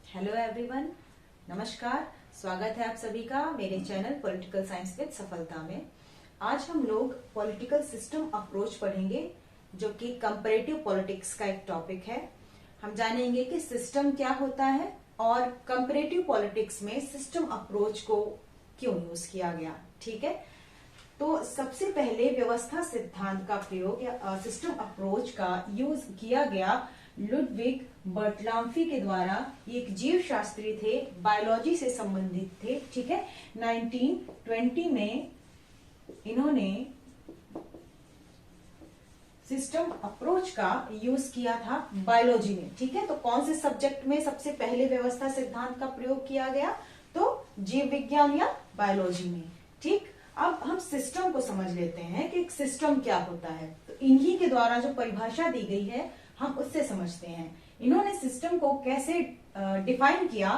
Hello everyone, नमस्कार। स्वागत है आप सभी का मेरे चैनल पॉलिटिकल साइंस विद सफलता में। आज हम लोग पॉलिटिकल सिस्टम अप्रोच पढ़ेंगे, जो कि कंपैरेटिव पॉलिटिक्स का एक टॉपिक है। हम जानेंगे कि सिस्टम क्या होता है और कंपैरेटिव पॉलिटिक्स में सिस्टम अप्रोच को क्यों यूज किया गया। ठीक है, तो सबसे पहले व्यवस्था सिद्धांत का प्रयोग या सिस्टम अप्रोच का यूज किया गया लुडविग बर्टलाम्फी के द्वारा। एक जीव शास्त्री थे, बायोलॉजी से संबंधित थे। ठीक है, 1920 में इन्होंने सिस्टम अप्रोच का यूज किया था बायोलॉजी में। ठीक है, तो कौन से सब्जेक्ट में सबसे पहले व्यवस्था सिद्धांत का प्रयोग किया गया? तो जीव विज्ञान या बायोलॉजी में। ठीक, अब हम सिस्टम को समझ लेते हैं कि एक सिस्टम क्या होता है। तो इन्हीं के द्वारा जो परिभाषा दी गई है हम उससे समझते हैं। इन्होंने सिस्टम को कैसे डिफाइन किया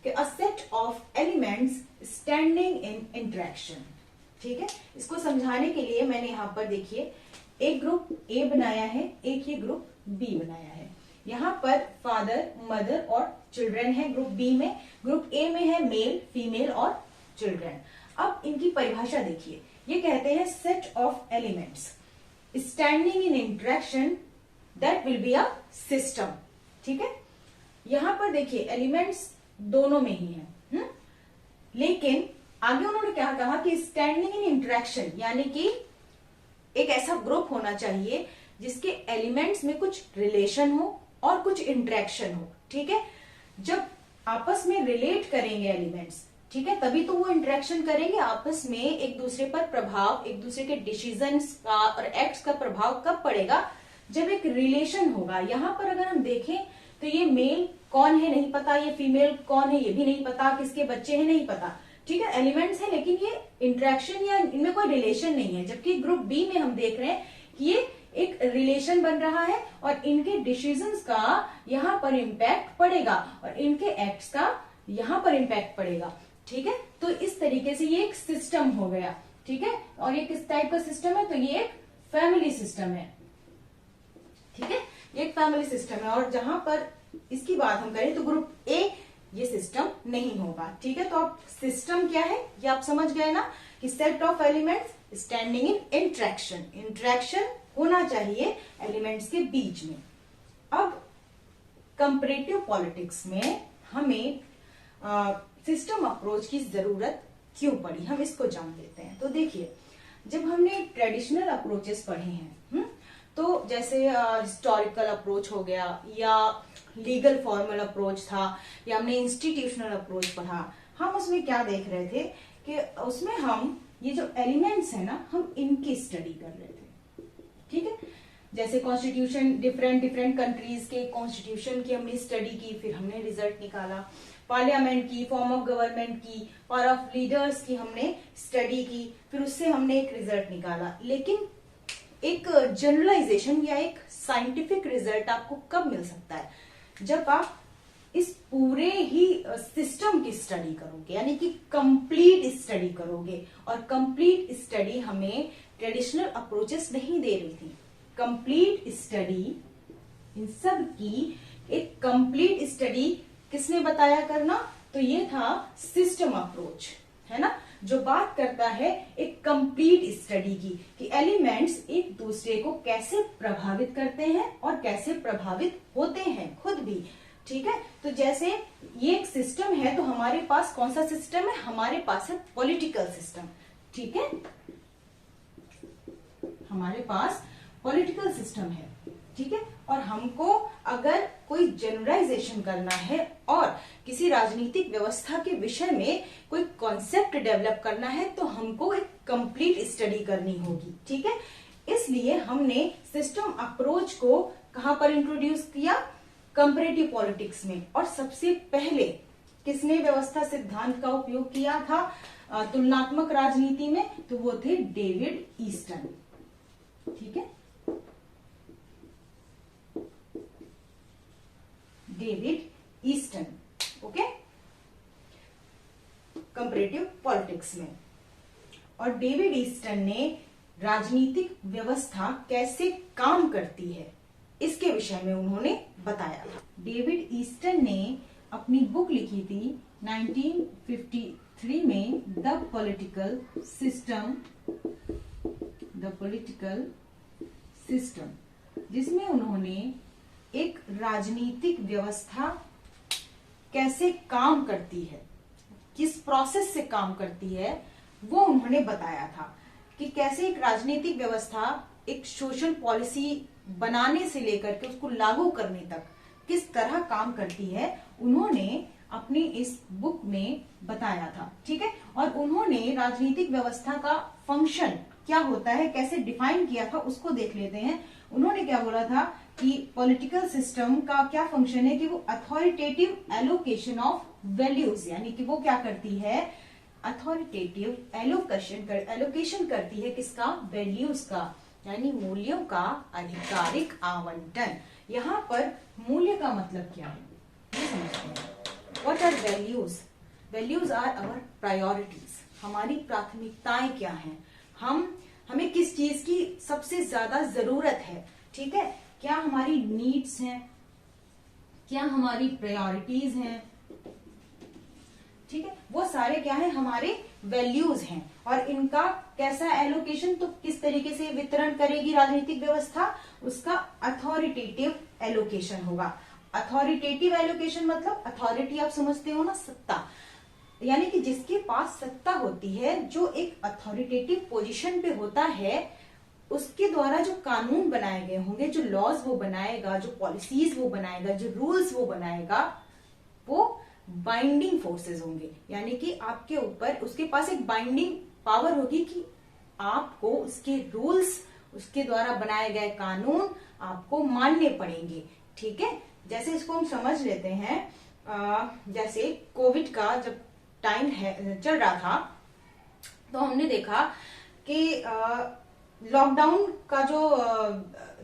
कि a set of elements standing in interaction. ठीक है, इसको समझाने के लिए मैंने यहाँ पर देखिए एक ग्रुप ए बनाया है, एक ही ग्रुप बी बनाया है। यहाँ पर फादर, मदर और चिल्ड्रन है ग्रुप बी में। ग्रुप ए में है मेल, फीमेल और चिल्ड्रन। अब इनकी परिभाषा देखिए, ये कहते हैं set of elements standing in interaction that will be a system. ठीक है, यहां पर देखिए एलिमेंट्स दोनों में ही है। लेकिन आगे उन्होंने क्या कहा कि स्टैंडिंग इन इंटरेक्शन, यानी कि एक ऐसा ग्रुप होना चाहिए जिसके एलिमेंट्स में कुछ रिलेशन हो और कुछ इंटरेक्शन हो। ठीक है, जब आपस में रिलेट करेंगे एलिमेंट्स, ठीक है, तभी तो वो इंटरेक्शन करेंगे आपस में। एक दूसरे पर प्रभाव, एक दूसरे के डिसीजंस का और एक्ट्स का प्रभाव कब पड़ेगा? जब एक रिलेशन होगा। यहाँ पर अगर हम देखें तो ये मेल कौन है नहीं पता, ये फीमेल कौन है ये भी नहीं पता, किसके बच्चे हैं नहीं पता। ठीक है, एलिमेंट्स है लेकिन ये इंटरेक्शन या इनमें कोई रिलेशन नहीं है। जबकि ग्रुप बी में हम देख रहे हैं कि ये एक रिलेशन बन रहा है और इनके डिसीजंस का यहाँ पर इम्पैक्ट पड़ेगा और इनके एक्ट्स का यहाँ पर इम्पैक्ट पड़ेगा। ठीक है, तो इस तरीके से ये एक सिस्टम हो गया। ठीक है, और ये किस टाइप का सिस्टम है? तो ये एक फैमिली सिस्टम है। ठीक है, ये एक फैमिली सिस्टम है। और जहां पर इसकी बात हम करें तो ग्रुप ए ये सिस्टम नहीं होगा। ठीक है, तो अब सिस्टम क्या है ये आप समझ गए ना, कि set of elements standing in interaction. Interaction होना चाहिए एलिमेंट्स के बीच में। अब कंपैरेटिव पॉलिटिक्स में हमें सिस्टम अप्रोच की जरूरत क्यों पड़ी, हम इसको जान लेते हैं। तो देखिए, जब हमने ट्रेडिशनल अप्रोचेस पढ़े हैं, तो जैसे हिस्टोरिकल अप्रोच हो गया या लीगल फॉर्मल अप्रोच था या हमने इंस्टीट्यूशनल अप्रोच पढ़ा, हम उसमें क्या देख रहे थे कि उसमें हम ये जो एलिमेंट्स है ना, हम इनकी स्टडी कर रहे थे। ठीक है, जैसे कॉन्स्टिट्यूशन, डिफरेंट कंट्रीज के कॉन्स्टिट्यूशन की हमने स्टडी की, फिर हमने रिजल्ट निकाला। पार्लियामेंट की, फॉर्म ऑफ गवर्नमेंट की, पावर ऑफ लीडर्स की हमने स्टडी की, फिर उससे हमने एक रिजल्ट निकाला। लेकिन एक जनरलाइजेशन या एक साइंटिफिक रिजल्ट आपको कब मिल सकता है? जब आप इस पूरे ही सिस्टम की स्टडी करोगे, यानी कि कंप्लीट स्टडी करोगे। और कंप्लीट स्टडी हमें ट्रेडिशनल अप्रोचेस नहीं दे रही थी। कंप्लीट स्टडी, इन सब की एक कंप्लीट स्टडी किसने बताया करना? तो ये था सिस्टम अप्रोच, है ना, जो बात करता है एक कंप्लीट स्टडी की कि एलिमेंट्स एक दूसरे को कैसे प्रभावित करते हैं और कैसे प्रभावित होते हैं खुद भी। ठीक है, तो जैसे ये एक सिस्टम है, तो हमारे पास कौन सा सिस्टम है? हमारे पास है पॉलिटिकल सिस्टम। ठीक है, हमारे पास पॉलिटिकल सिस्टम है। ठीक है, और हमको अगर कोई जनरलाइजेशन करना है और किसी राजनीतिक व्यवस्था के विषय में कोई कॉन्सेप्ट डेवलप करना है, तो हमको एक कंप्लीट स्टडी करनी होगी। ठीक है, इसलिए हमने सिस्टम अप्रोच को कहां पर इंट्रोड्यूस किया? कंपैरेटिव पॉलिटिक्स में। और सबसे पहले किसने व्यवस्था सिद्धांत का उपयोग किया था तुलनात्मक राजनीति में? तो वो थे डेविड ईस्टन। ठीक है, David Easton. Okay, comparative politics में। और डेविड ईस्टन ने राजनीतिक व्यवस्था कैसे काम करती है इसके विषय में उन्होंने बताया। डेविड ईस्टन ने अपनी बुक लिखी थी 1953 में, द पॉलिटिकल सिस्टम, जिसमें उन्होंने एक राजनीतिक व्यवस्था कैसे काम करती है, किस प्रोसेस से काम करती है, वो उन्होंने बताया था कि कैसे एक राजनीतिक व्यवस्था एक सोशल पॉलिसी बनाने से लेकर के उसको लागू करने तक किस तरह काम करती है, उन्होंने अपनी इस बुक में बताया था। ठीक है, और उन्होंने राजनीतिक व्यवस्था का फंक्शन क्या होता है कैसे डिफाइन किया था, उसको देख लेते हैं। उन्होंने क्या बोला था कि पॉलिटिकल सिस्टम का क्या फंक्शन है कि वो अथॉरिटेटिव एलोकेशन ऑफ वैल्यूज, यानी कि वो क्या करती है, अथॉरिटेटिव एलोकेशन करती है किसका, वैल्यूज का, यानी मूल्यों का आधिकारिक आवंटन। यहाँ पर मूल्य का मतलब क्या है ये समझते हैं। What are values? Values are our priorities, हमारी प्राथमिकताएं क्या हैं, हमें किस चीज की सबसे ज्यादा जरूरत है। ठीक है, क्या हमारी नीड्स हैं, क्या हमारी प्रायोरिटीज हैं। ठीक है, वो सारे क्या है, हमारे वैल्यूज हैं। और इनका कैसा एलोकेशन, तो किस तरीके से वितरण करेगी राजनीतिक व्यवस्था, उसका अथॉरिटेटिव एलोकेशन होगा। अथॉरिटेटिव एलोकेशन मतलब अथॉरिटी आप समझते हो ना, सत्ता, यानी कि जिसके पास सत्ता होती है, जो एक अथॉरिटेटिव पोजीशन पे होता है, उसके द्वारा जो कानून बनाए गए होंगे, जो लॉज वो बनाएगा, जो पॉलिसीज वो बनाएगा, जो रूल्स वो बनाएगा, वो बाइंडिंग फोर्सेस होंगे। यानी कि आपके ऊपर उसके पास एक बाइंडिंग पावर होगी कि आपको उसके रूल्स, उसके द्वारा बनाए गए कानून आपको मानने पड़ेंगे। ठीक है, जैसे इसको हम समझ लेते हैं, जैसे कोविड का जब टाइम है चल रहा था, तो हमने देखा कि लॉकडाउन का जो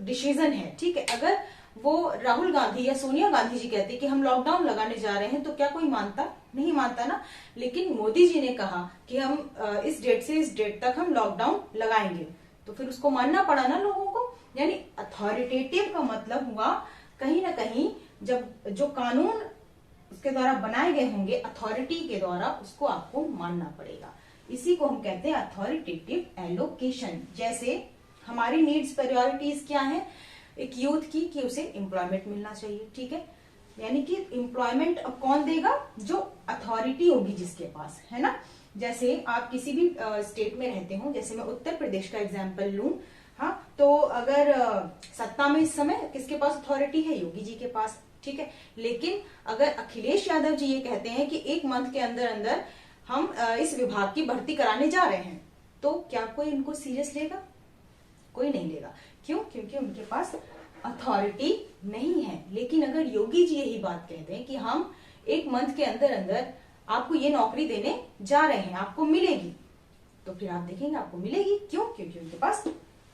डिसीजन है, ठीक है, अगर वो राहुल गांधी या सोनिया गांधी जी कहते कि हम लॉकडाउन लगाने जा रहे हैं, तो क्या कोई मानता? नहीं मानता ना। लेकिन मोदी जी ने कहा कि हम इस डेट से इस डेट तक हम लॉकडाउन लगाएंगे, तो फिर उसको मानना पड़ा ना लोगों को। यानी अथॉरिटेटिव का मतलब हुआ कहीं ना कहीं जब जो कानून उसके द्वारा बनाए गए होंगे अथॉरिटी के द्वारा, उसको आपको मानना पड़ेगा। इसी को हम कहते हैं अथॉरिटेटिव एलोकेशन। जैसे हमारी नीड्स प्रायोरिटीज क्या है, एक यूथ की कि उसे एम्प्लॉयमेंट मिलना चाहिए। ठीक है, यानी कि एम्प्लॉयमेंट अब कौन देगा, जो अथॉरिटी होगी जिसके पास, है ना। जैसे आप किसी भी स्टेट में रहते हो, जैसे मैं उत्तर प्रदेश का एग्जाम्पल लूं, हाँ, तो अगर सत्ता में इस समय किसके पास अथॉरिटी है, योगी जी के पास। ठीक है, लेकिन अगर अखिलेश यादव जी ये कहते हैं कि 1 मंथ के अंदर अंदर हम इस विभाग की भर्ती कराने जा रहे हैं, तो क्या कोई इनको सीरियस लेगा? कोई नहीं लेगा। क्यों? क्योंकि उनके पास अथॉरिटी नहीं है। लेकिन अगर योगी जी यही बात कहते हैं कि हम 1 मंथ के अंदर अंदर आपको ये नौकरी देने जा रहे हैं, आपको मिलेगी, तो फिर आप देखेंगे आपको मिलेगी। क्यों? क्योंकि उनके पास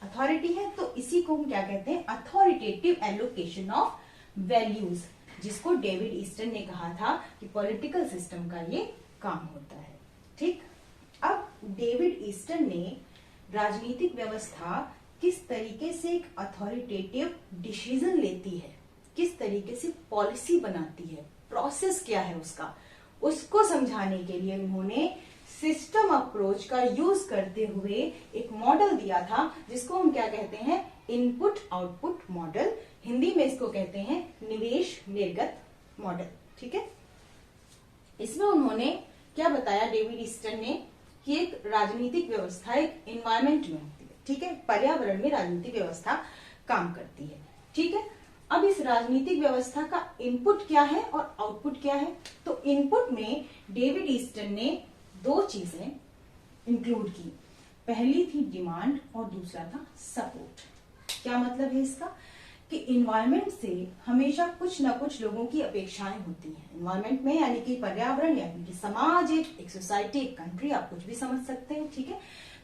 अथॉरिटी है। तो इसी को हम क्या कहते हैं, अथॉरिटेटिव एलोकेशन ऑफ वैल्यूज, जिसको डेविड ईस्टन ने कहा था कि पॉलिटिकल सिस्टम का ये काम होता है। ठीक, अब डेविड ईस्टन ने राजनीतिक व्यवस्था किस तरीके से एक अथॉरिटेटिव डिसीजन लेती है, किस तरीके से पॉलिसी बनाती है, प्रोसेस क्या है उसका, उसको समझाने के लिए उन्होंने सिस्टम अप्रोच का यूज करते हुए एक मॉडल दिया था, जिसको हम क्या कहते हैं, इनपुट आउटपुट मॉडल। हिंदी में इसको कहते हैं निवेश निर्गत मॉडल। ठीक है, इसमें उन्होंने क्या बताया डेविड ईस्टन ने कि एक राजनीतिक व्यवस्था एक एनवायरमेंट में होती है। ठीक है, पर्यावरण में राजनीतिक व्यवस्था काम करती है। ठीक है, अब इस राजनीतिक व्यवस्था का इनपुट क्या है और आउटपुट क्या है। तो इनपुट में डेविड ईस्टन ने 2 चीजें इंक्लूड की। पहली थी डिमांड और दूसरा था सपोर्ट। क्या मतलब है इसका, कि इन्वायरमेंट से हमेशा कुछ ना कुछ लोगों की अपेक्षाएं होती हैं। इन्वायरमेंट में यानी कि पर्यावरण, यानी कि समाज, एक सोसाइटी, एक कंट्री, आप कुछ भी समझ सकते हैं। ठीक है,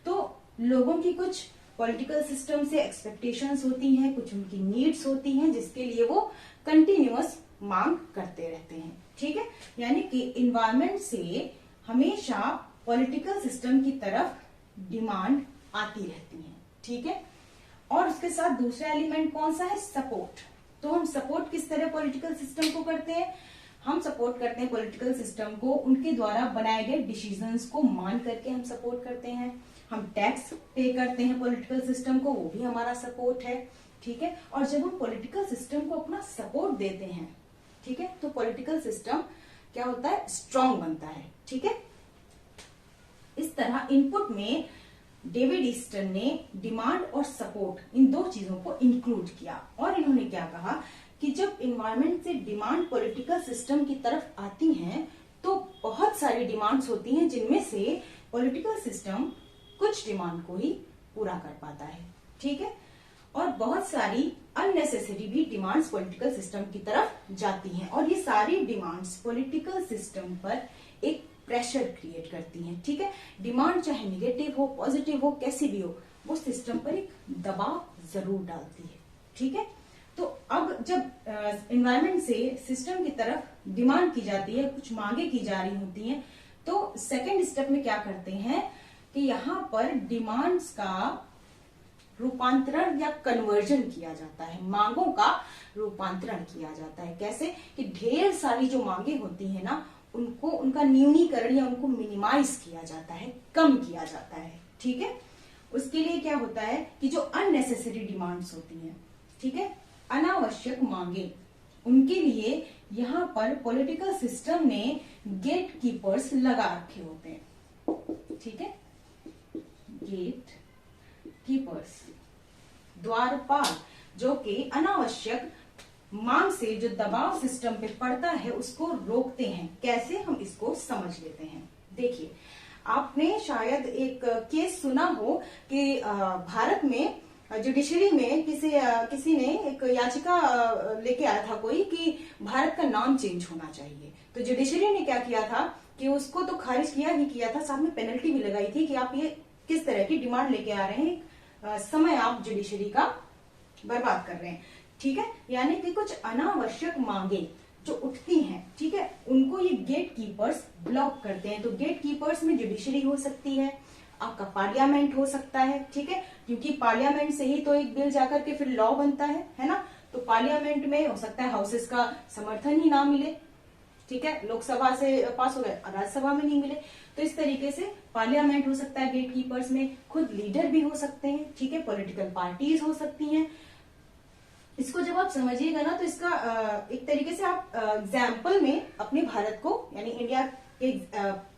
तो लोगों की कुछ पॉलिटिकल सिस्टम से एक्सपेक्टेशंस होती हैं, कुछ उनकी नीड्स होती हैं, जिसके लिए वो कंटिन्यूअस मांग करते रहते हैं। ठीक है, यानी कि इन्वायरमेंट से हमेशा पॉलिटिकल सिस्टम की तरफ डिमांड आती रहती है। ठीक है, और उसके साथ दूसरा एलिमेंट कौन सा है, सपोर्ट। तो हम सपोर्ट किस तरह पॉलिटिकल सिस्टम को करते हैं, हम सपोर्ट करते हैं पॉलिटिकल सिस्टम को उनके द्वारा बनाए गए डिसीजंस को मान करके हम सपोर्ट करते हैं। हम टैक्स पे करते हैं पॉलिटिकल सिस्टम को, वो भी हमारा सपोर्ट है, ठीक है। और जब हम पॉलिटिकल सिस्टम को अपना सपोर्ट देते हैं, ठीक है, तो पॉलिटिकल सिस्टम क्या होता है, स्ट्रांग बनता है, ठीक है। इस तरह इनपुट में डेविड ईस्टन ने डिमांड और सपोर्ट इन दो चीजों को इंक्लूड किया और इन्होंने क्या कहा कि जब इन्वायरमेंट से डिमांड पॉलिटिकल सिस्टम की तरफ आती हैं तो बहुत सारी डिमांड्स होती हैं जिनमें से पॉलिटिकल सिस्टम कुछ डिमांड को ही पूरा कर पाता है, ठीक है। और बहुत सारी अननेसेसरी भी डिमांड्स पॉलिटिकल सिस्टम की तरफ जाती हैं और ये सारी डिमांड्स पॉलिटिकल सिस्टम पर एक प्रेशर क्रिएट करती हैं, ठीक है। डिमांड चाहे निगेटिव हो पॉजिटिव हो कैसी भी हो, वो सिस्टम पर एक दबाव जरूर डालती है, ठीक है। तो अब जब एनवायरनमेंट से सिस्टम की तरफ डिमांड की जाती है, कुछ मांगे की जा रही होती हैं, तो सेकेंड स्टेप में क्या करते हैं कि यहाँ पर डिमांड्स का रूपांतरण या कन्वर्जन किया जाता है, मांगों का रूपांतरण किया जाता है। कैसे कि ढेर सारी जो मांगे होती है ना, उनको उनका न्यूनीकरण या उनको मिनिमाइज किया जाता है, कम किया जाता है, ठीक है। उसके लिए क्या होता है कि जो अननेसेसरी डिमांड्स होती हैं, ठीक है, अनावश्यक मांगे, उनके लिए यहाँ पर पॉलिटिकल सिस्टम ने गेट कीपर्स लगा रखे होते हैं, ठीक है। गेट कीपर्स, द्वारपाल, जो कि अनावश्यक मांग से जो दबाव सिस्टम पे पड़ता है उसको रोकते हैं। कैसे, हम इसको समझ लेते हैं। देखिए, आपने शायद एक केस सुना हो कि भारत में जुडिशरी में किसी ने एक याचिका लेके आया था कोई कि भारत का नाम चेंज होना चाहिए। तो जुडिशरी ने क्या किया था कि उसको तो खारिज किया ही किया था, साथ में पेनल्टी भी लगाई थी कि आप ये किस तरह की डिमांड लेके आ रहे हैं, समय आप जुडिशरी का बर्बाद कर रहे हैं, ठीक है। यानी कि कुछ अनावश्यक मांगे जो उठती हैं, ठीक है, उनको ये गेट कीपर्स ब्लॉक करते हैं। तो गेट कीपर्स में जुडिशरी हो सकती है, आपका पार्लियामेंट हो सकता है, ठीक है, क्योंकि पार्लियामेंट से ही तो एक बिल जाकर के फिर लॉ बनता है ना। तो पार्लियामेंट में हो सकता है हाउसेस का समर्थन ही ना मिले, ठीक है, लोकसभा से पास हो गए, राज्यसभा में नहीं मिले, तो इस तरीके से पार्लियामेंट हो सकता है गेट कीपर्स में, खुद लीडर भी हो सकते हैं, ठीक है, पॉलिटिकल पार्टीज हो सकती हैं। इसको जब आप समझिएगा ना तो इसका एक तरीके से आप एग्जाम्पल में अपने भारत को यानी इंडिया के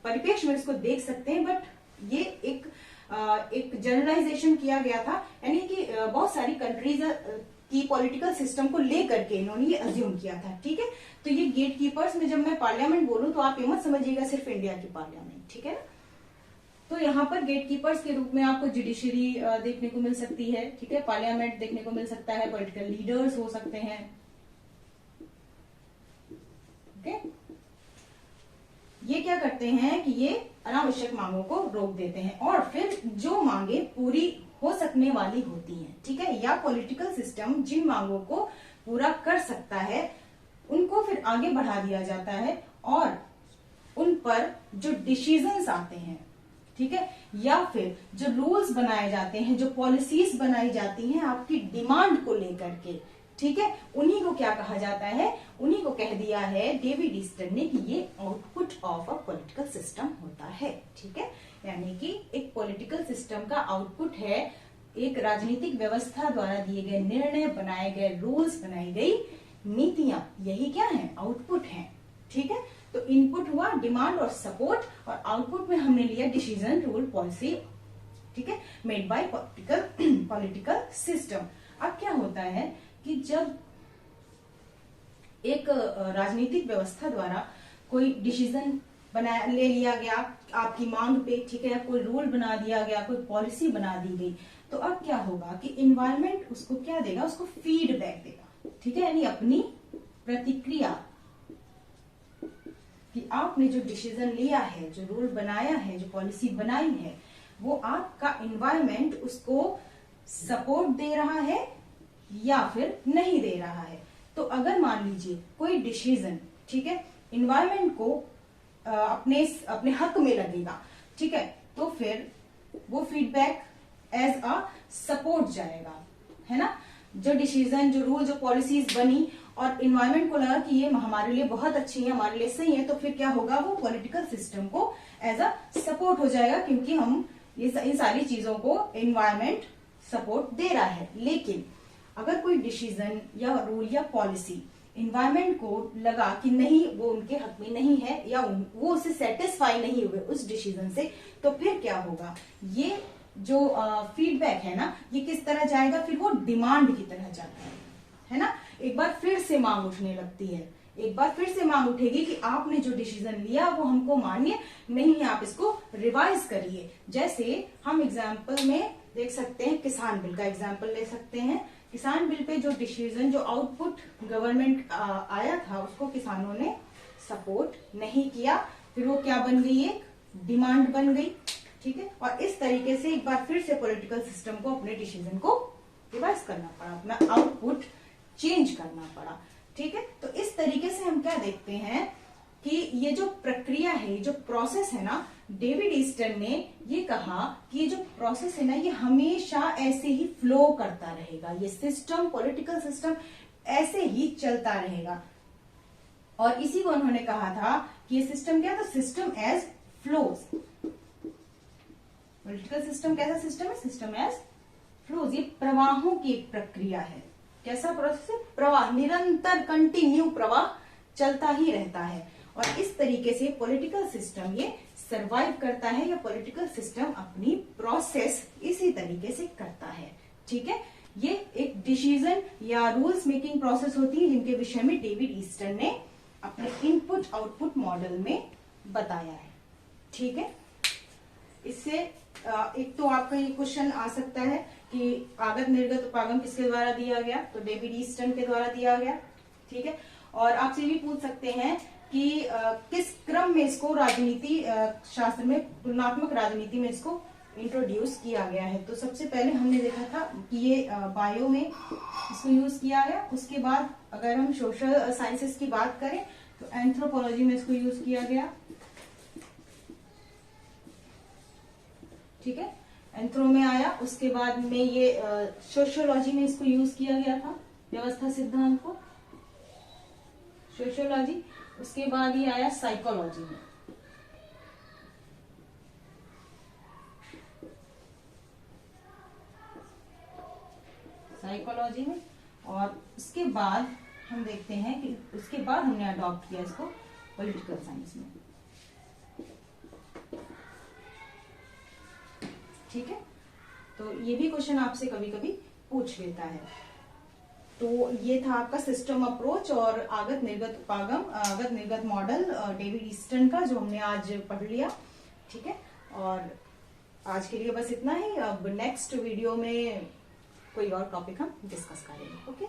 परिप्रेक्ष्य में इसको देख सकते हैं। बट ये एक जनरलाइजेशन किया गया था, यानी कि बहुत सारी कंट्रीज की पॉलिटिकल सिस्टम को लेकर के इन्होंने ये अज्यूम किया था, ठीक है। तो ये गेट कीपर्स में जब मैं पार्लियामेंट बोलूं तो आप ये मत समझिएगा सिर्फ इंडिया की पार्लियामेंट, ठीक है ना। तो यहाँ पर गेट कीपर्स के रूप में आपको जुडिशरी देखने को मिल सकती है, ठीक है, पार्लियामेंट देखने को मिल सकता है, पॉलिटिकल लीडर्स हो सकते हैं, ओके। ये क्या करते हैं कि ये अनावश्यक मांगों को रोक देते हैं और फिर जो मांगे पूरी हो सकने वाली होती हैं, ठीक है, या पॉलिटिकल सिस्टम जिन मांगों को पूरा कर सकता है उनको फिर आगे बढ़ा दिया जाता है और उन पर जो डिसीजंस आते हैं, ठीक है, या फिर जो रूल्स बनाए जाते हैं, जो पॉलिसीज बनाई जाती हैं आपकी डिमांड को लेकर के, ठीक है, उन्हीं को क्या कहा जाता है, उन्हीं को कह दिया है डेविड ईस्टन ने कि ये output of a political system होता है, ठीक है। यानी कि एक पॉलिटिकल सिस्टम का आउटपुट है एक राजनीतिक व्यवस्था द्वारा दिए गए निर्णय, बनाए गए रूल्स, बनाई गई नीतियां, यही क्या है, आउटपुट है, ठीक है। तो इनपुट हुआ डिमांड और सपोर्ट और आउटपुट में हमने लिया डिसीजन, रूल, पॉलिसी, ठीक है, मेड बाय पॉलिटिकल सिस्टम। अब क्या होता है कि जब एक राजनीतिक व्यवस्था द्वारा कोई डिसीजन ले लिया गया आपकी मांग पे, ठीक है, कोई रूल बना दिया गया, कोई पॉलिसी बना दी गई, तो अब क्या होगा कि इन्वायरमेंट उसको क्या देगा, उसको फीडबैक देगा, ठीक है, यानी अपनी प्रतिक्रिया कि आपने जो डिसीजन लिया है, जो रूल बनाया है, जो पॉलिसी बनाई है, वो आपका इन्वायरमेंट उसको सपोर्ट दे रहा है या फिर नहीं दे रहा है। तो अगर मान लीजिए कोई डिसीजन, ठीक है, इन्वायरमेंट को अपने हक में लगेगा, ठीक है, तो फिर वो फीडबैक एज अ सपोर्ट जाएगा, है ना। जो डिसीजन, जो रूल, जो पॉलिसीज बनी और इन्वायरमेंट को लगा कि ये हमारे लिए बहुत अच्छी है, हमारे लिए सही है, तो फिर क्या होगा, वो पॉलिटिकल सिस्टम को एज अ सपोर्ट हो जाएगा, क्योंकि हम इन सारी चीजों को इन्वायरमेंट सपोर्ट दे रहा है। लेकिन अगर कोई डिसीजन या रूल या पॉलिसी इन्वायरमेंट को लगा कि नहीं वो उनके हक में नहीं है, या वो उससे सेटिस्फाई नहीं हुए उस डिसीजन से, तो फिर क्या होगा, ये जो फीडबैक है ना, ये किस तरह जाएगा, फिर वो डिमांड की तरह जाता है ना। एक बार फिर से मांग उठने लगती है, एक बार फिर से मांग उठेगी कि आपने जो डिसीजन लिया वो हमको मान्य नहीं है, आप इसको रिवाइज करिए। जैसे हम एग्जाम्पल में देख सकते हैं, किसान बिल का एग्जाम्पल ले सकते हैं। किसान बिल पे जो डिसीजन, जो आउटपुट गवर्नमेंट आया था, उसको किसानों ने सपोर्ट नहीं किया, फिर वो क्या बन गई, एक डिमांड बन गई, ठीक है। और इस तरीके से एक बार फिर से पॉलिटिकल सिस्टम को अपने डिसीजन को रिवाइज करना पड़ा, अपना आउटपुट चेंज करना पड़ा, ठीक है। तो इस तरीके से हम क्या देखते हैं कि ये जो प्रक्रिया है, जो प्रोसेस है ना, डेविड ईस्टन ने ये कहा कि ये जो प्रोसेस है ना, ये हमेशा ऐसे ही फ्लो करता रहेगा, ये सिस्टम, पॉलिटिकल सिस्टम ऐसे ही चलता रहेगा। और इसी को उन्होंने कहा था कि ये सिस्टम क्या था, system as flows. Political system कैसा सिस्टम है, सिस्टम एज फ्लोज, ये प्रवाहों की एक प्रक्रिया है। कैसा प्रोसेस है, प्रवाह, निरंतर कंटिन्यू प्रवाह चलता ही रहता है। और इस तरीके से पॉलिटिकल सिस्टम ये सरवाइव करता है, या पॉलिटिकल सिस्टम अपनी प्रोसेस इसी तरीके से करता है, ठीक है। ये एक डिसीजन या रूल्स मेकिंग प्रोसेस होती है, जिनके विषय में डेविड ईस्टन ने अपने इनपुट आउटपुट मॉडल में बताया है, ठीक है। इससे एक तो आपका ये क्वेश्चन आ सकता है कि आगत निर्गत उपागम किसके द्वारा दिया गया, तो डेविड ईस्टन के द्वारा दिया गया, ठीक है। और आपसे भी पूछ सकते हैं कि किस क्रम में इसको राजनीति शास्त्र में, तुलनात्मक राजनीति में इसको इंट्रोड्यूस किया गया है। तो सबसे पहले हमने देखा था कि ये बायो में इसको यूज किया गया। उसके बाद अगर हम सोशल साइंसेस की बात करें तो एंथ्रोपोलॉजी में इसको यूज किया गया, ठीक है, एंथ्रो में आया। उसके बाद में ये सोशियोलॉजी में इसको यूज किया गया था, व्यवस्था सिद्धांत को, सोशियोलॉजी। उसके बाद ये आया साइकोलॉजी में, साइकोलॉजी में। और उसके बाद हम देखते हैं कि उसके बाद हमने अडॉप्ट किया इसको पॉलिटिकल साइंस में, ठीक है। तो ये भी क्वेश्चन आपसे कभी कभी पूछ लेता है। तो ये था आपका सिस्टम अप्रोच और आगत निर्गत उपागम, आगत निर्गत मॉडल डेविड ईस्टन का, जो हमने आज पढ़ लिया, ठीक है। और आज के लिए बस इतना ही। अब नेक्स्ट वीडियो में कोई और टॉपिक हम डिस्कस करेंगे, ओके।